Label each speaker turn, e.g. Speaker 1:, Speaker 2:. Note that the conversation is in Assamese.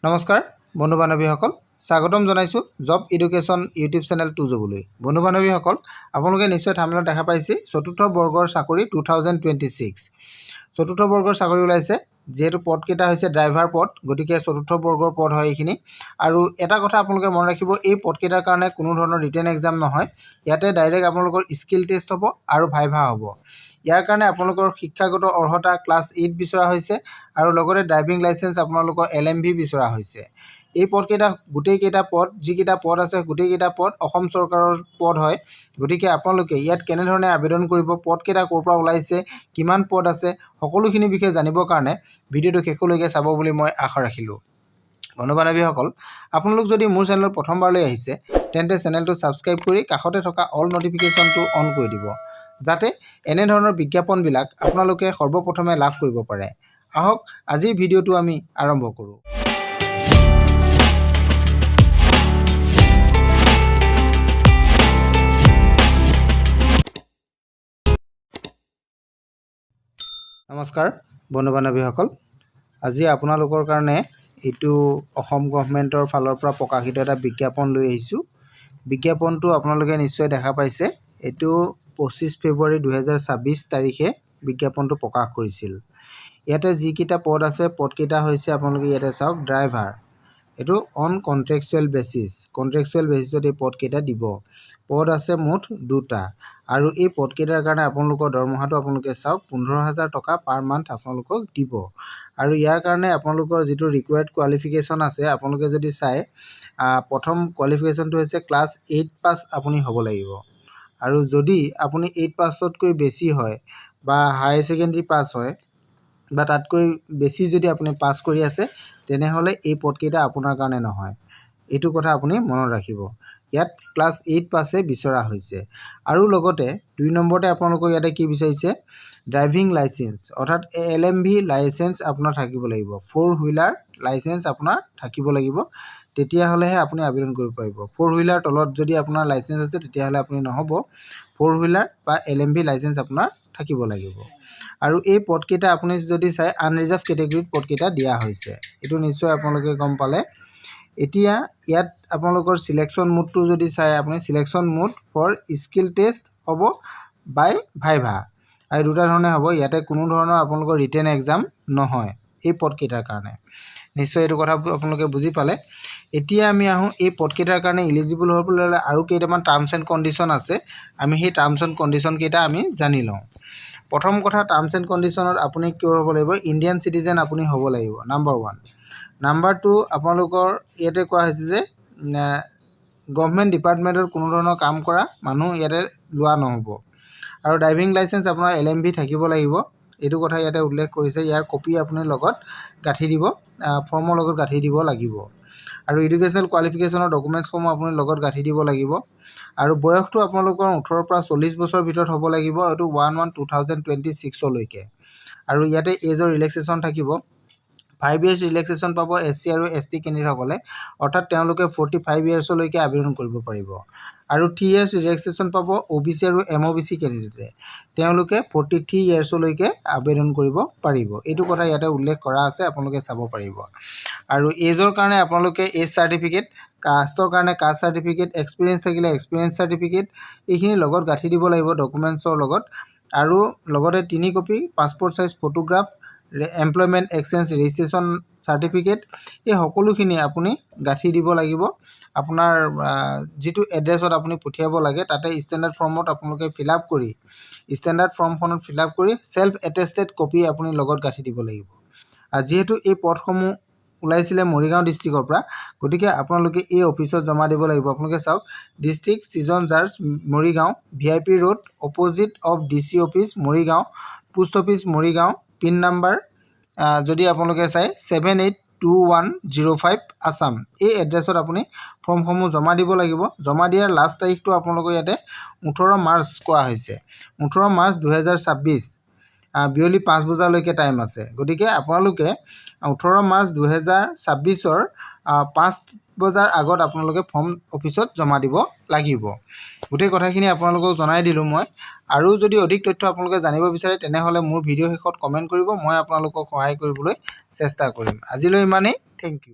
Speaker 1: নমস্কাৰ বন্ধু বান্ধৱীসকল স্বাগতম জনাইছোঁ job education YouTube channel to জবলৈ। বন্ধু বান্ধৱীসকল আপোনালোকে নিশ্চয় থাম্বনেইলত দেখা পাইছে চতুৰ্থ বৰ্গৰ চাকৰি 2026 চতুৰ্থ বৰ্গৰ চাকৰি ওলাইছে। যেহেতু পদকেইটা হৈছে ড্ৰাইভাৰ পদ, গতিকে চতুৰ্থ বৰ্গৰ পদ হয় এইখিনি। আৰু এটা কথা আপোনালোকে মনত ৰাখিব, এই পদকেইটাৰ কাৰণে কোনো ধৰণৰ ৰিটেন এক্সাম নহয়। ইয়াতে ডাইৰেক্ট আপোনালোকৰ স্কিল টেষ্ট হ'ব আৰু ভাইভা হ'ব। ইয়াৰ কাৰণে আপোনালোকৰ শিক্ষাগত অৰ্হতা ক্লাছ 8 বিচৰা হৈছে আৰু লগতে ড্ৰাইভিং লাইচেন্স আপোনালোকৰ LMV বিচৰা হৈছে। এই পদকেইটা গোটেইকেইটা পদ যিকেইটা পদ আছে গোটেইকেইটা পদ অসম চৰকাৰৰ পদ হয়। গতিকে আপোনালোকে ইয়াত কেনেধৰণে আবেদন কৰিব, পদকেইটা ক'ৰ পৰা ওলাইছে, কিমান পদ আছে, সকলোখিনি বিষয়ে জানিবৰ কাৰণে ভিডিঅ'টো শেষলৈকে চাব বুলি মই আশা ৰাখিলোঁ। বন্ধু বান্ধৱীসকল, আপোনালোক যদি মোৰ চেনেলত প্ৰথমবাৰলৈ আহিছে তেন্তে চেনেলটো ছাবস্ক্ৰাইব কৰি কাষতে থকা অল নটিফিকেশ্যনটো অন কৰি দিব, যাতে এনেধৰণৰ বিজ্ঞাপনবিলাক আপোনালোকে সৰ্বপ্ৰথমে লাভ কৰিব পাৰে। আহক আজিৰ ভিডিঅ'টো আমি আৰম্ভ কৰোঁ। নমস্কাৰ বন্ধু বান্ধৱীসকল, আজি আপোনালোকৰ কাৰণে এইটো অসম গভৰ্ণমেণ্টৰ ফালৰ পৰা প্ৰকাশিত এটা বিজ্ঞাপন লৈ আহিছোঁ। বিজ্ঞাপনটো আপোনালোকে নিশ্চয় দেখা পাইছে। এইটো 25 ফেব্ৰুৱাৰী 2026 তাৰিখে বিজ্ঞাপনটো প্ৰকাশ কৰিছিল। ইয়াতে যিকেইটা পদ আছে পদকেইটা হৈছে আপোনালোকে ইয়াতে চাওক, ড্ৰাইভাৰ। এইটো অন কণ্ট্ৰেকচুৱেল বেচিছত এই পদকেইটা দিব। পদ আছে মুঠ 2টা আৰু এই পদকেইটাৰ কাৰণে আপোনালোকৰ দৰমহাটো আপোনালোকে চাওক 15,000 টকা পাৰ মান্থ আপোনালোকক দিব। আৰু ইয়াৰ কাৰণে আপোনালোকৰ যিটো ৰিকুৱাৰ্ড কোৱালিফিকেশ্যন আছে, আপোনালোকে যদি চাই প্ৰথম কোৱালিফিকেশ্যনটো হৈছে ক্লাছ 8 পাছ আপুনি হ'ব লাগিব। আৰু যদি আপুনি 8 পাছতকৈ বেছি হয় বা হায়াৰ ছেকেণ্ডেৰী পাছ হয় বা তাতকৈ বেছি যদি আপুনি পাছ কৰি আছে, তেনেহ'লে এই পদকেইটা আপোনাৰ কাৰণে নহয়। এইটো কথা আপুনি মনত ৰাখিব। ইয়াত ক্লাছ 8 পাছে বিচৰা হৈছে। আৰু লগতে 2 নম্বৰতে আপোনালোকক ইয়াতে কি বিচাৰিছে, ড্ৰাইভিং লাইচেন্স, অৰ্থাৎ LMV লাইচেন্স আপোনাৰ থাকিব লাগিব। 4 হুইলাৰ লাইচেন্স আপোনাৰ থাকিব লাগিব, তেতিয়াহ'লেহে আপুনি আবেদন কৰিব পাৰিব। 4 হুইলাৰ তলত যদি আপোনাৰ লাইচেন্স আছে তেতিয়াহ'লে আপুনি নহ'ব। 4 হুইলাৰ বা LMV লাইচেন্স আপোনাৰ থাকিব লাগিব। আৰু এই পদকেইটা আপুনি যদি চাই আনৰিজাৰ্ভ কেটেগৰীত পদকেইটা দিয়া হৈছে, এইটো নিশ্চয় আপোনালোকে গম পালে। এতিয়া ইয়াত আপোনালোকৰ চিলেকশ্যন মোডটো যদি চাই, আপুনি selection mode for skill test হ'ব বাই ভাইভা, আৰু দুটা ধৰণে হ'ব। ইয়াতে কোনো ধৰণৰ আপোনালোকৰ ৰিটেন এক্সাম নহয় এই পদকেইটাৰ কাৰণে। নিশ্চয় এইটো কথা আপোনালোকে বুজি পালে। এতিয়া আমি আহোঁ এই পদকেইটাৰ কাৰণে ইলিজিবল হ'বলৈ হ'লে আৰু কেইটামান টাৰ্মছ এণ্ড কণ্ডিশ্যন আছে। আমি সেই টাৰ্মছ এণ্ড কণ্ডিশ্যনকেইটা আমি জানি লওঁ। প্ৰথম কথা, টাৰ্মছ এণ্ড কণ্ডিশ্যনত আপুনি কিয় হ'ব লাগিব, ইণ্ডিয়ান চিটিজেন আপুনি হ'ব লাগিব, নাম্বাৰ 1। নাম্বাৰ 2, আপোনালোকৰ ইয়াতে কোৱা হৈছে যে গভৰ্ণমেণ্ট ডিপাৰ্টমেণ্টত কোনো ধৰণৰ কাম কৰা মানুহ ইয়াতে লোৱা নহ'ব। আৰু ড্ৰাইভিং লাইচেন্স আপোনাৰ LMV থাকিব লাগিব, এইটো কথা ইয়াতে উল্লেখ কৰিছে। ইয়াৰ কপি আপুনি লগত গাঁঠি দিব, ফৰ্মৰ লগত গাঁঠি দিব লাগিব। আৰু এডুকেশ্যনেল কোৱালিফিকেশ্যনৰ ডকুমেণ্টছসমূহ আপুনি লগত গাঁঠি দিব লাগিব। আৰু বয়সটো আপোনালোকৰ 18 পৰা 40 বছৰ ভিতৰত হ'ব লাগিব, এইটো 1/1/2026লৈকে। আৰু ইয়াতে এজৰ ৰিলেক্সেশ্যন থাকিব। 5 years ৰিলেক্সেশ্যন পাব SC আৰু ST কেণ্ডিডেটসকলে, অৰ্থাৎ তেওঁলোকে 45 yearsলৈকে আবেদন কৰিব পাৰিব। আৰু 3 years ৰিলেক্সেশ্যন পাব OBC আৰু MOBC কেণ্ডিডেটে, তেওঁলোকে 43 yearsলৈকে আবেদন কৰিব পাৰিব। এইটো কথা ইয়াতে উল্লেখ কৰা আছে, আপোনালোকে চাব পাৰিব। আৰু এজৰ কাৰণে আপোনালোকে এজ চাৰ্টিফিকেট, কাষ্টৰ কাৰণে কাষ্ট চাৰ্টিফিকেট, এক্সপিৰিয়েঞ্চ থাকিলে এক্সপিৰিয়েঞ্চ চাৰ্টিফিকেট, এইখিনি লগত গাঁঠি দিব লাগিব ডকুমেণ্টছৰ লগত। আৰু লগতে 3 copy passport size photograph, employment exchange registration certificate, এই সকলোখিনি আপুনি গাঁঠি দিব লাগিব। আপোনাৰ যিটো এড্ৰেছত আপুনি পঠিয়াব লাগে তাতে ষ্টেণ্ডাৰ্ড ফৰ্মত আপোনালোকে ষ্টেণ্ডাৰ্ড ফৰ্মখনত ফিল আপ কৰি ছেল্ফ এটেষ্টেড কপি আপুনি লগত গাঁঠি দিব লাগিব। যিহেতু এই পদসমূহ ওলাইছিলে মৰিগাঁও ডিষ্ট্ৰিক্টৰ পৰা, গতিকে আপোনালোকে এই অফিচত জমা দিব লাগিব। আপোনালোকে চাওক, district season judge Morigaon, VIP road opposite of DC office Morigaon, post office Morigaon, pin number যদি আপোনালোকে চাই 782105 আছাম, এই এড্ৰেছত আপুনি ফৰ্মসমূহ জমা দিব লাগিব। জমা দিয়াৰ লাষ্ট তাৰিখটো আপোনালোকৰ ইয়াতে 18 মাৰ্চ কোৱা হৈছে, 18 মাৰ্চ 2026 বিয়লি 5 বজালৈকে টাইম আছে। গতিকে আপোনালোকে 18 মাৰ্চ 2026ৰ বজাৰ আগত আপোনালোকে ফৰ্ম অফিচত জমা দিব লাগিব। গোটেই কথাখিনি আপোনালোকক জনাই দিলোঁ মই। আৰু যদি অধিক তথ্য আপোনালোকে জানিব বিচাৰে তেনেহ'লে মোৰ ভিডিঅ' শেষত কমেণ্ট কৰিব, মই আপোনালোকক সহায় কৰিবলৈ চেষ্টা কৰিম। আজিলৈ ইমানেই। Thank U.